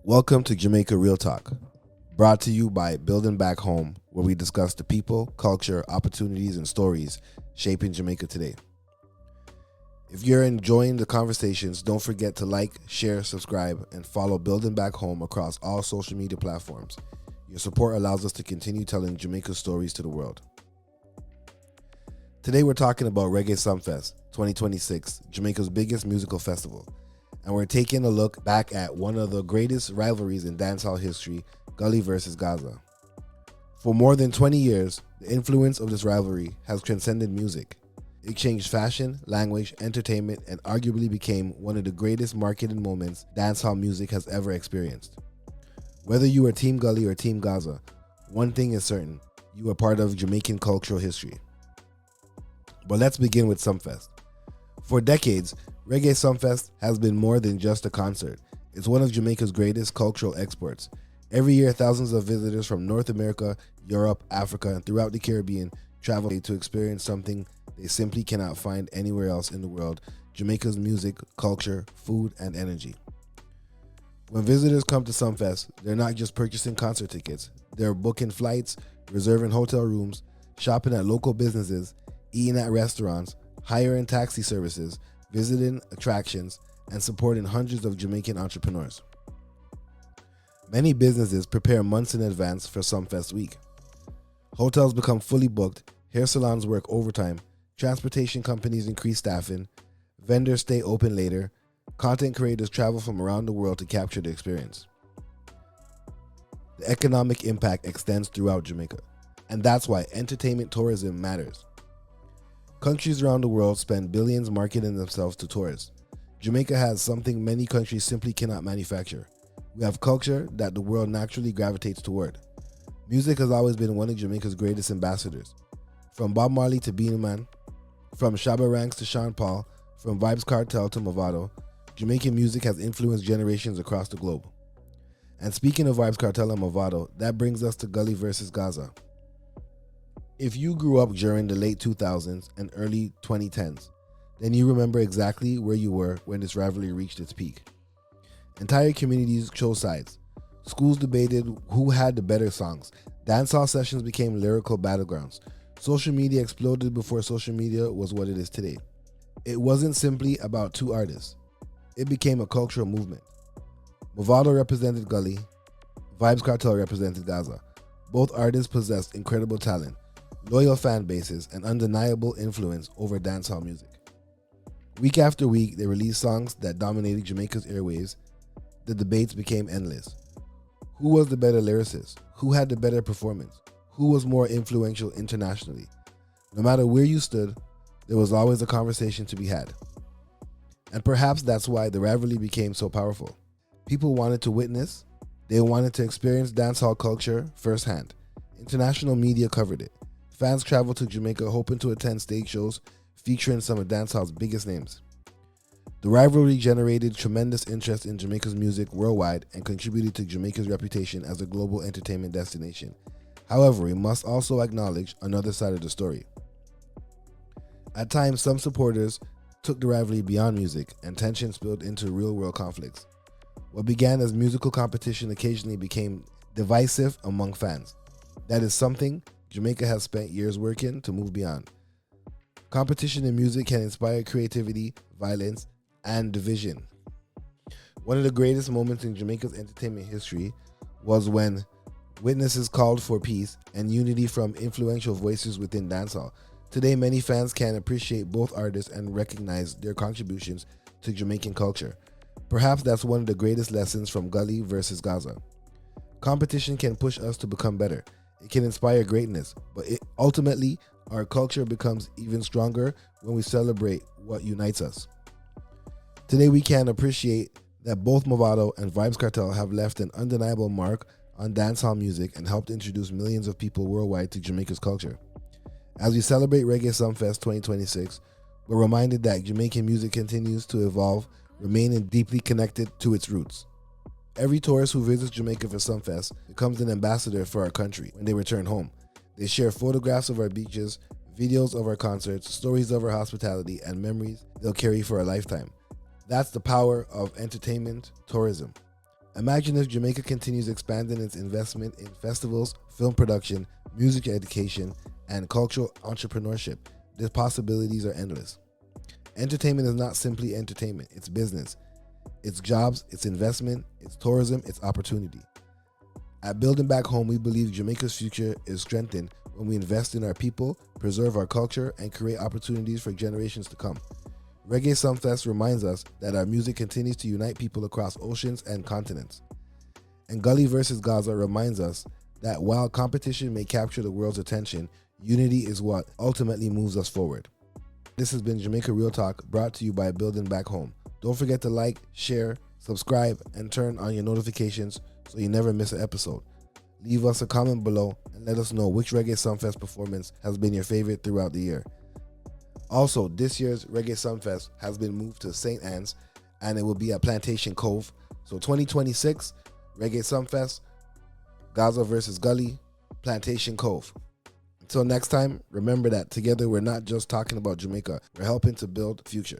Welcome to Jamaica RealTalk, brought to you by Building Back Home, where we discuss the people, culture, opportunities, and stories shaping Jamaica today. If you're enjoying the conversations, don't forget to like, share, subscribe, and follow Building Back Home across all social media platforms. Your support allows us to continue telling Jamaica's stories to the world. Today we're talking about Reggae Sumfest 2026, Jamaica's biggest musical festival. And we're taking a look back at one of the greatest rivalries in dancehall history, Gully versus Gaza. For more than 20 years, the influence of this rivalry has transcended music. It changed fashion, language, entertainment, and arguably became one of the greatest marketing moments dancehall music has ever experienced. Whether you are Team Gully or Team Gaza, one thing is certain, you are part of Jamaican cultural history. But let's begin with Sumfest. For decades, Reggae Sumfest has been more than just a concert. It's one of Jamaica's greatest cultural exports. Every year, thousands of visitors from North America, Europe, Africa, and throughout the Caribbean travel to experience something they simply cannot find anywhere else in the world: Jamaica's music, culture, food, and energy. When visitors come to Sumfest, they're not just purchasing concert tickets. They're booking flights, reserving hotel rooms, shopping at local businesses, eating at restaurants, hiring taxi services, visiting attractions, and supporting hundreds of Jamaican entrepreneurs. Many businesses prepare months in advance for Sumfest week. Hotels become fully booked, hair salons work overtime, transportation companies increase staffing, vendors stay open later, content creators travel from around the world to capture the experience. The economic impact extends throughout Jamaica, and that's why entertainment tourism matters. Countries around the world spend billions marketing themselves to tourists. Jamaica has something many countries simply cannot manufacture. We have culture that the world naturally gravitates toward. Music has always been one of Jamaica's greatest ambassadors. From Bob Marley to Beenie Man, from Shabba Ranks to Sean Paul, from Vybz Kartel to Mavado, Jamaican music has influenced generations across the globe. And speaking of Vybz Kartel and Mavado, that brings us to Gully versus Gaza. If you grew up during the late 2000s and early 2010s, then you remember exactly where you were when this rivalry reached its peak. Entire communities chose sides. Schools debated who had the better songs. Dancehall sessions became lyrical battlegrounds. Social media exploded before social media was what it is today. It wasn't simply about two artists. It became a cultural movement. Mavado represented Gully, Vybz Kartel represented Gaza. Both artists possessed incredible talent, loyal fan bases, and undeniable influence over dancehall music. Week after week, they released songs that dominated Jamaica's airwaves. The debates became endless. Who was the better lyricist? Who had the better performance? Who was more influential internationally? No matter where you stood, there was always a conversation to be had. And perhaps that's why the rivalry became so powerful. People wanted to witness, they wanted to experience dancehall culture firsthand. International media covered it. Fans traveled to Jamaica hoping to attend stage shows featuring some of dancehall's biggest names. The rivalry generated tremendous interest in Jamaica's music worldwide and contributed to Jamaica's reputation as a global entertainment destination. However, we must also acknowledge another side of the story. At times, some supporters took the rivalry beyond music, and tension spilled into real-world conflicts. What began as musical competition occasionally became divisive among fans. That is something Jamaica has spent years working to move beyond. Competition in music can inspire creativity, violence, and division. One of the greatest moments in Jamaica's entertainment history was when witnesses called for peace and unity from influential voices within dancehall. Today, many fans can appreciate both artists and recognize their contributions to Jamaican culture. Perhaps that's one of the greatest lessons from Gully versus Gaza. Competition can push us to become better. It can inspire greatness, but ultimately, our culture becomes even stronger when we celebrate what unites us. Today, we can appreciate that both Mavado and Vybz Kartel have left an undeniable mark on dancehall music and helped introduce millions of people worldwide to Jamaica's culture. As we celebrate Reggae Sumfest 2026, we're reminded that Jamaican music continues to evolve, remaining deeply connected to its roots. Every tourist who visits Jamaica for Sumfest becomes an ambassador for our country when they return home. They share photographs of our beaches, videos of our concerts, stories of our hospitality, and memories they'll carry for a lifetime. That's the power of entertainment tourism. Imagine if Jamaica continues expanding its investment in festivals, film production, music education, and cultural entrepreneurship. The possibilities are endless. Entertainment is not simply entertainment, it's business. It's jobs, it's investment, it's tourism, it's opportunity. At Building Back Home, we believe Jamaica's future is strengthened when we invest in our people, preserve our culture, and create opportunities for generations to come. Reggae Sumfest reminds us that our music continues to unite people across oceans and continents. And Gully versus Gaza reminds us that while competition may capture the world's attention, unity is what ultimately moves us forward. This has been Jamaica Real Talk, brought to you by Building Back Home. Don't forget to like, share, subscribe, and turn on your notifications so you never miss an episode. Leave us a comment below and let us know which Reggae Sumfest performance has been your favorite throughout the year. Also, this year's Reggae Sumfest has been moved to St. Anne's, and it will be at Plantation Cove. So 2026, Reggae Sumfest, Gaza versus Gully, Plantation Cove. Until next time, remember that together we're not just talking about Jamaica, we're helping to build the future.